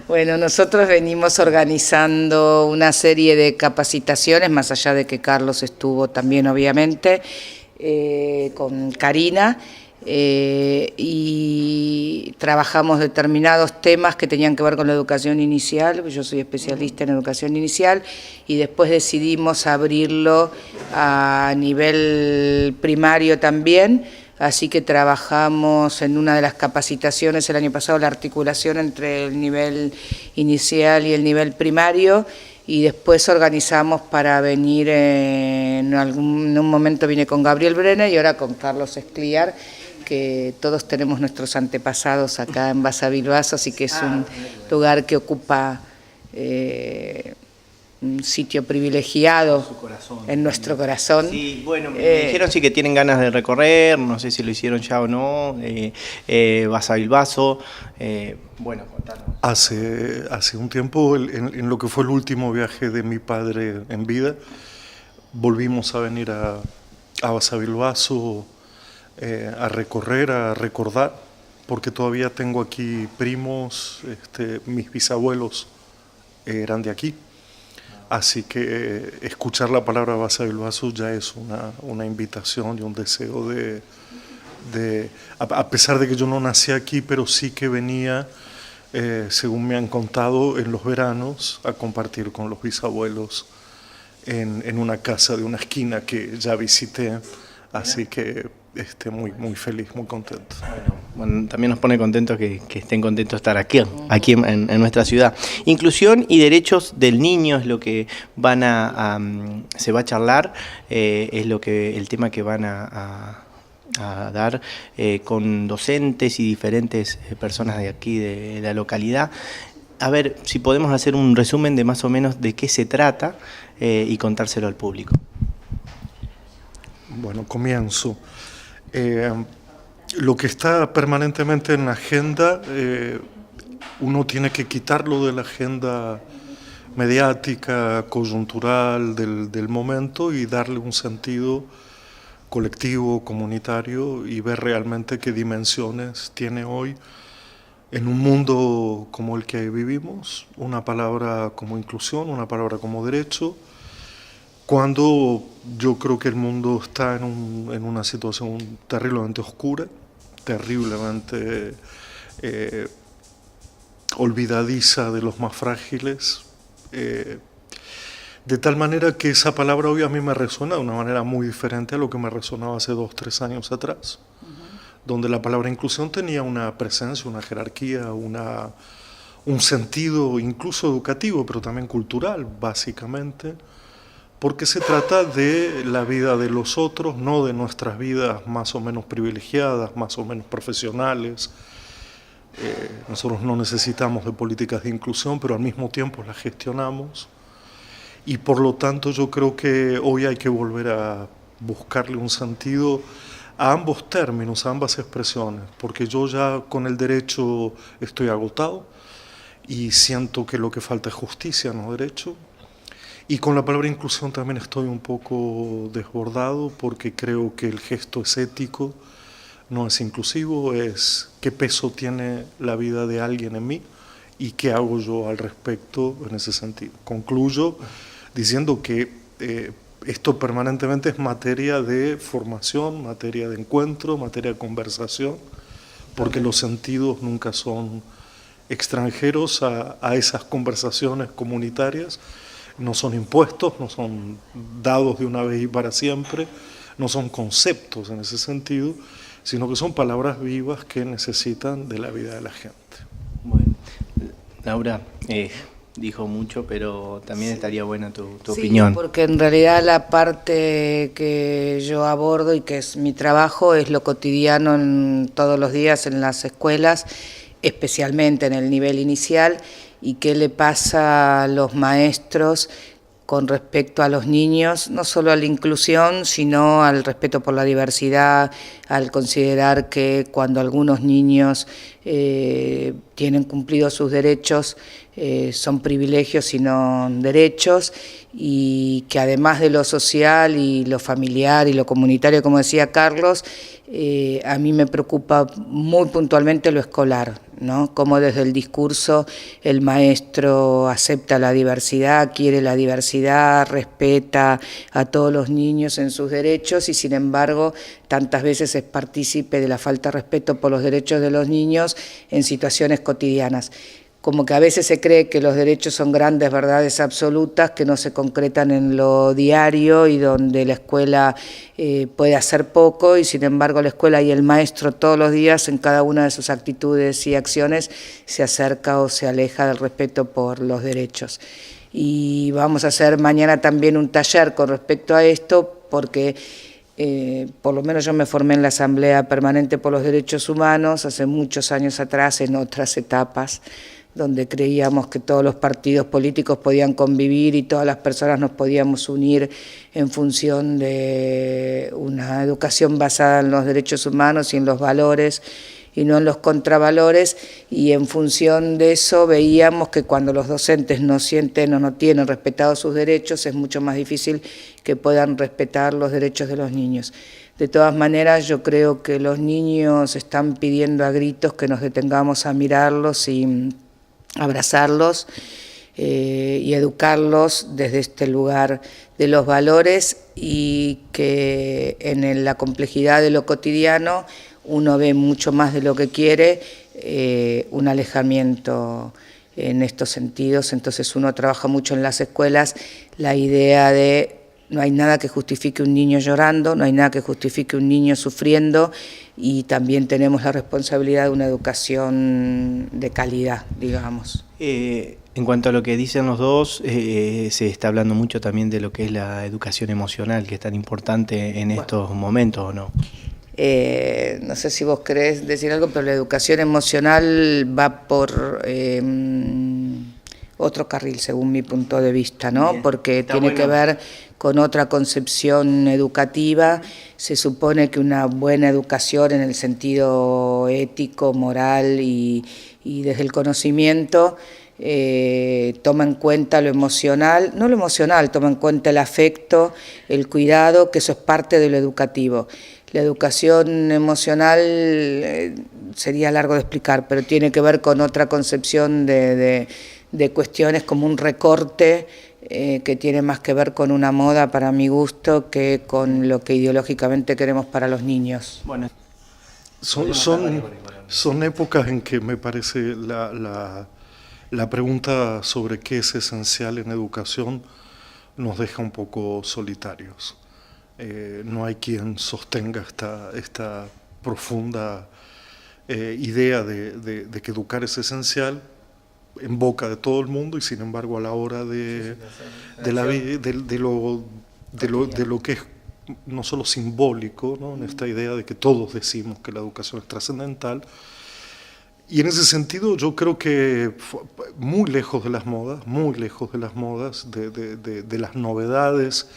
Bueno, nosotros venimos organizando una serie de capacitaciones, más allá de que Carlos estuvo también, obviamente, con Karina, y trabajamos determinados temas que tenían que ver con la educación inicial. Yo soy especialista en educación inicial, y después decidimos abrirlo a nivel primario también. Así que trabajamos en una de las capacitaciones el año pasado la articulación entre el nivel inicial y el nivel primario, y después organizamos para venir, en un momento vine con Gabriel Brenner y ahora con Carlos Escliar, que todos tenemos nuestros antepasados acá en Basavilbaso, así que es un lugar que ocupa un sitio privilegiado en nuestro corazón. Sí, bueno, me dijeron sí que tienen ganas de recorrer, no sé si lo hicieron ya o no, Basavilbaso, bueno, contanos. Hace un tiempo, en lo que fue el último viaje de mi padre en vida, volvimos a venir a Basavilbaso a recorrer, a recordar, porque todavía tengo aquí primos, mis bisabuelos eran de aquí. Así que escuchar la palabra Basavilbaso ya es una invitación y un deseo a pesar de que yo no nací aquí, pero sí que venía, según me han contado, en los veranos a compartir con los bisabuelos en una casa de una esquina que ya visité, así que muy feliz, muy contento. Bueno, también nos pone contentos que estén contentos de estar aquí en nuestra ciudad. Inclusión y derechos del niño es lo que se va a charlar, es el tema que van a dar con docentes y diferentes personas de aquí, de la localidad. A ver si podemos hacer un resumen de más o menos de qué se trata y contárselo al público. Bueno, comienzo. Lo que está permanentemente en la agenda, uno tiene que quitarlo de la agenda mediática, coyuntural del momento y darle un sentido colectivo, comunitario, y ver realmente qué dimensiones tiene hoy en un mundo como el que vivimos, una palabra como inclusión, una palabra como derecho, cuando yo creo que el mundo está en una situación terriblemente oscura, terriblemente olvidadiza de los más frágiles, de tal manera que esa palabra hoy a mí me resuena de una manera muy diferente a lo que me resonaba hace 2 o 3 años atrás, donde la palabra inclusión tenía una presencia, una jerarquía, un sentido incluso educativo, pero también cultural, básicamente, porque se trata de la vida de los otros, no de nuestras vidas más o menos privilegiadas, más o menos profesionales. Nosotros no necesitamos de políticas de inclusión, pero al mismo tiempo las gestionamos, y por lo tanto yo creo que hoy hay que volver a buscarle un sentido a ambos términos, a ambas expresiones, porque yo ya con el derecho estoy agotado y siento que lo que falta es justicia, no derecho. Y con la palabra inclusión también estoy un poco desbordado, porque creo que el gesto es ético, no es inclusivo, es qué peso tiene la vida de alguien en mí y qué hago yo al respecto en ese sentido. Concluyo diciendo que esto permanentemente es materia de formación, materia de encuentro, materia de conversación, porque los sentidos nunca son extranjeros a esas conversaciones comunitarias. No son impuestos, no son dados de una vez y para siempre, no son conceptos en ese sentido, sino que son palabras vivas que necesitan de la vida de la gente. Bueno, Laura dijo mucho, pero también estaría buena tu opinión. Porque en realidad la parte que yo abordo y que es mi trabajo es lo cotidiano todos los días en las escuelas, especialmente en el nivel inicial, y qué le pasa a los maestros con respecto a los niños, no solo a la inclusión, sino al respeto por la diversidad, al considerar que cuando algunos niños tienen cumplidos sus derechos, son privilegios y no derechos, y que además de lo social y lo familiar y lo comunitario, como decía Carlos, a mí me preocupa muy puntualmente lo escolar. ¿no? Cómo desde el discurso el maestro acepta la diversidad, quiere la diversidad, respeta a todos los niños en sus derechos y sin embargo tantas veces es partícipe de la falta de respeto por los derechos de los niños en situaciones cotidianas. Como que a veces se cree que los derechos son grandes verdades absolutas que no se concretan en lo diario y donde la escuela puede hacer poco y sin embargo la escuela y el maestro todos los días en cada una de sus actitudes y acciones se acerca o se aleja del respeto por los derechos. Y vamos a hacer mañana también un taller con respecto a esto porque por lo menos yo me formé en la Asamblea Permanente por los Derechos Humanos hace muchos años atrás en otras etapas donde creíamos que todos los partidos políticos podían convivir y todas las personas nos podíamos unir en función de una educación basada en los derechos humanos y en los valores y no en los contravalores, y en función de eso veíamos que cuando los docentes no sienten o no tienen respetados sus derechos es mucho más difícil que puedan respetar los derechos de los niños. De todas maneras, yo creo que los niños están pidiendo a gritos que nos detengamos a mirarlos y abrazarlos y educarlos desde este lugar de los valores y que en la complejidad de lo cotidiano uno ve mucho más de lo que quiere, un alejamiento en estos sentidos. Entonces uno trabaja mucho en las escuelas la idea de no hay nada que justifique un niño llorando, no hay nada que justifique un niño sufriendo y también tenemos la responsabilidad de una educación de calidad, digamos. En cuanto a lo que dicen los dos, se está hablando mucho también de lo que es la educación emocional, que es tan importante en estos momentos, ¿o no? No sé si vos querés decir algo, pero la educación emocional va por otro carril, según mi punto de vista, ¿no? Bien, porque tiene que ver con otra concepción educativa. Se supone que una buena educación en el sentido ético, moral y desde el conocimiento toma en cuenta lo emocional, no lo emocional, toma en cuenta el afecto, el cuidado, que eso es parte de lo educativo. La educación emocional sería largo de explicar, pero tiene que ver con otra concepción de cuestiones como un recorte que tiene más que ver con una moda para mi gusto que con lo que ideológicamente queremos para los niños. Bueno, son épocas en que me parece la pregunta sobre qué es esencial en educación nos deja un poco solitarios. No hay quien sostenga esta profunda idea de que educar es esencial en boca de todo el mundo y sin embargo a la hora de lo que es no solo simbólico, ¿no? En esta idea de que todos decimos que la educación es trascendental. Y en ese sentido yo creo que muy lejos de las modas, de las novedades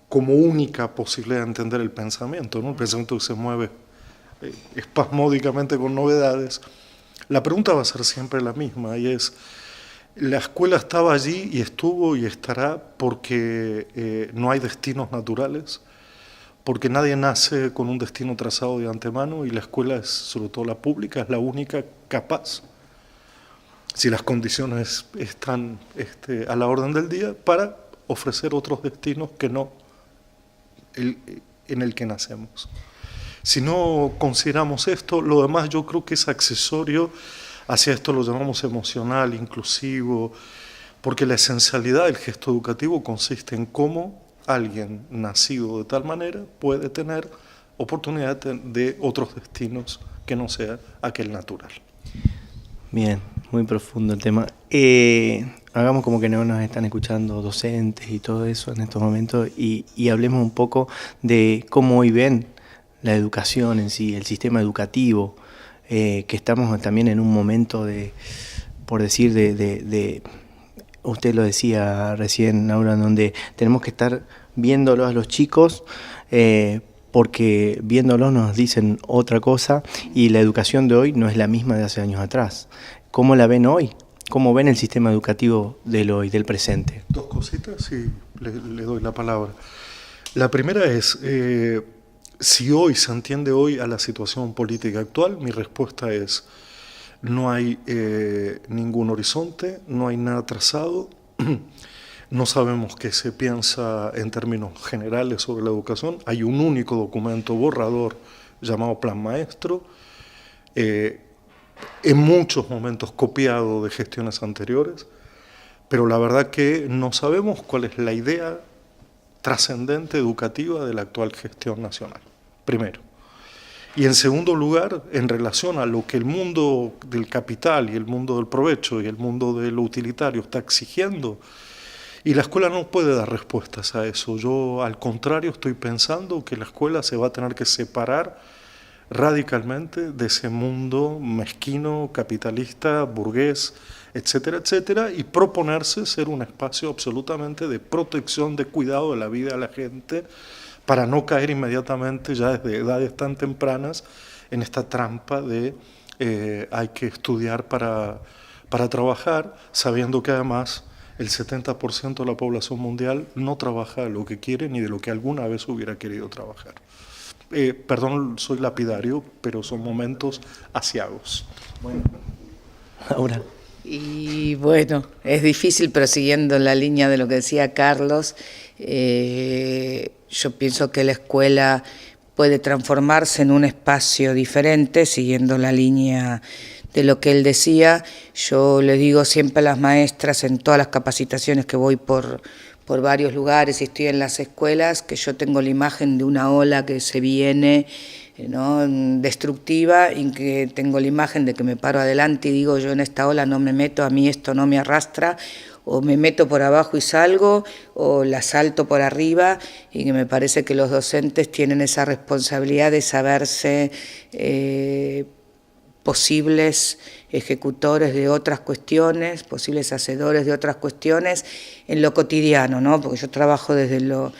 como única posibilidad de entender el pensamiento, ¿no? El pensamiento que se mueve espasmódicamente con novedades. La pregunta va a ser siempre la misma y es, la escuela estaba allí y estuvo y estará porque no hay destinos naturales, porque nadie nace con un destino trazado de antemano y la escuela, es, sobre todo la pública, es la única capaz, si las condiciones están a la orden del día, para ofrecer otros destinos que no en el que nacemos. Si no consideramos esto, lo demás yo creo que es accesorio. Hacia esto lo llamamos emocional, inclusivo, porque la esencialidad del gesto educativo consiste en cómo alguien nacido de tal manera puede tener oportunidad de otros destinos que no sea aquel natural. Bien, muy profundo el tema. Hagamos como que no nos están escuchando docentes y todo eso en estos momentos y hablemos un poco de cómo hoy ven la educación en sí, el sistema educativo, que estamos también en un momento por decir, usted lo decía recién, Laura, donde tenemos que estar viéndolos a los chicos, porque viéndolos nos dicen otra cosa y la educación de hoy no es la misma de hace años atrás. ¿Cómo la ven hoy? ¿Cómo ven el sistema educativo del hoy, del presente? Dos cositas y le doy la palabra. La primera es, si hoy se entiende hoy a la situación política actual, mi respuesta es, no hay ningún horizonte, no hay nada trazado, no sabemos qué se piensa en términos generales sobre la educación, hay un único documento borrador llamado Plan Maestro, en muchos momentos copiado de gestiones anteriores, pero la verdad que no sabemos cuál es la idea trascendente educativa de la actual gestión nacional, primero. Y en segundo lugar, en relación a lo que el mundo del capital y el mundo del provecho y el mundo de lo utilitario está exigiendo, y la escuela no puede dar respuestas a eso. Yo, al contrario, estoy pensando que la escuela se va a tener que separar radicalmente de ese mundo mezquino, capitalista, burgués, etcétera, etcétera, y proponerse ser un espacio absolutamente de protección, de cuidado de la vida de la gente, para no caer inmediatamente, ya desde edades tan tempranas, en esta trampa de hay que estudiar para trabajar, sabiendo que además el 70% de la población mundial no trabaja de lo que quiere ni de lo que alguna vez hubiera querido trabajar. Perdón, soy lapidario, pero son momentos asiagos. Bueno, ahora. Y bueno, es difícil, pero siguiendo la línea de lo que decía Carlos, yo pienso que la escuela puede transformarse en un espacio diferente, siguiendo la línea de lo que él decía. Yo le digo siempre a las maestras en todas las capacitaciones que voy por varios lugares y estoy en las escuelas, que yo tengo la imagen de una ola que se viene, ¿no?, destructiva, y que tengo la imagen de que me paro adelante y digo, yo en esta ola no me meto, a mí esto no me arrastra, o me meto por abajo y salgo, o la salto por arriba, y que me parece que los docentes tienen esa responsabilidad de saberse posibles ejecutores de otras cuestiones, posibles hacedores de otras cuestiones en lo cotidiano, ¿no? Porque yo trabajo desde lo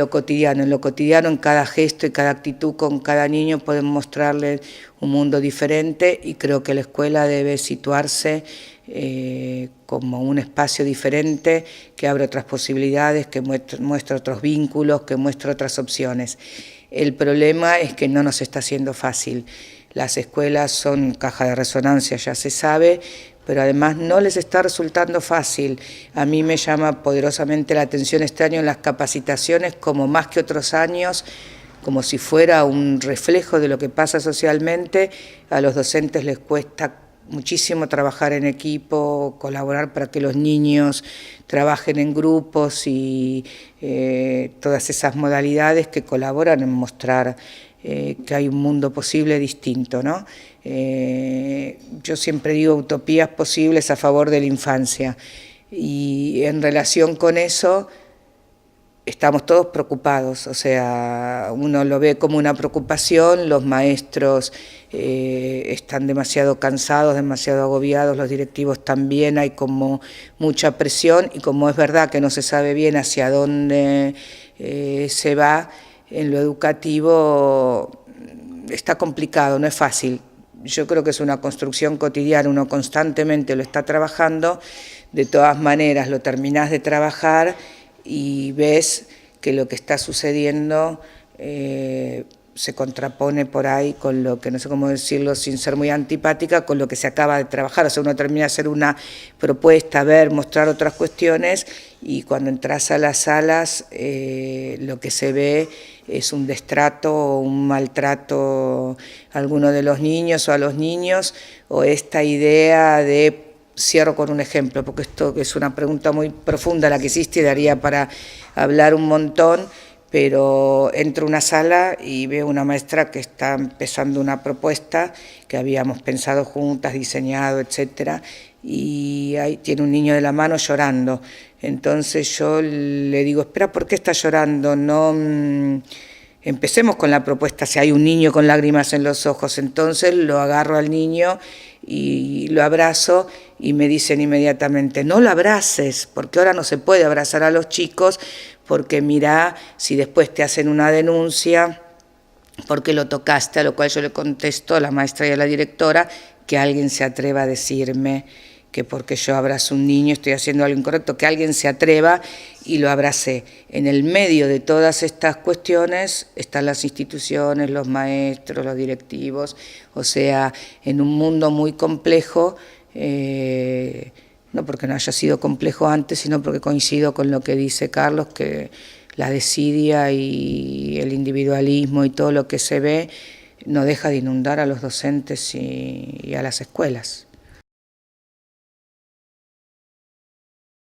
cotidiano. En lo cotidiano, en cada gesto y cada actitud con cada niño podemos mostrarle un mundo diferente, y creo que la escuela debe situarse como un espacio diferente que abre otras posibilidades, que muestra otros vínculos, que muestra otras opciones. El problema es que no nos está siendo fácil. Las escuelas son caja de resonancia, ya se sabe, pero además no les está resultando fácil. A mí me llama poderosamente la atención este año en las capacitaciones, como más que otros años, como si fuera un reflejo de lo que pasa socialmente. A los docentes les cuesta muchísimo trabajar en equipo, colaborar para que los niños trabajen en grupos y todas esas modalidades que colaboran en mostrar que hay un mundo posible distinto, ¿no? Yo siempre digo utopías posibles a favor de la infancia, y en relación con eso estamos todos preocupados, o sea, uno lo ve como una preocupación, los maestros están demasiado cansados, demasiado agobiados, los directivos también, hay como mucha presión, y como es verdad que no se sabe bien hacia dónde se va, en lo educativo está complicado, no es fácil. Yo creo que es una construcción cotidiana, uno constantemente lo está trabajando, de todas maneras lo terminás de trabajar y ves que lo que está sucediendo se contrapone por ahí con lo que, no sé cómo decirlo sin ser muy antipática, con lo que se acaba de trabajar. O sea, uno termina de hacer una propuesta, ver, mostrar otras cuestiones, y cuando entras a las salas lo que se ve es un destrato o un maltrato a alguno de los niños o a los niños, o esta idea de... Cierro con un ejemplo, porque esto es una pregunta muy profunda la que hiciste y daría para hablar un montón, pero entro a una sala y veo una maestra que está empezando una propuesta que habíamos pensado juntas, diseñado, etcétera, y ahí tiene un niño de la mano llorando. Entonces yo le digo, espera, ¿por qué está llorando? No... Empecemos con la propuesta, si hay un niño con lágrimas en los ojos. Entonces lo agarro al niño y lo abrazo, y me dicen inmediatamente, no lo abraces, porque ahora no se puede abrazar a los chicos, porque mirá, si después te hacen una denuncia, porque lo tocaste, a lo cual yo le contesto a la maestra y a la directora, que alguien se atreva a decirme que porque yo abrazo a un niño estoy haciendo algo incorrecto, que alguien se atreva y lo abrace. En el medio de todas estas cuestiones están las instituciones, los maestros, los directivos, o sea, en un mundo muy complejo, no porque no haya sido complejo antes, sino porque coincido con lo que dice Carlos, que la desidia y el individualismo y todo lo que se ve no deja de inundar a los docentes y a las escuelas.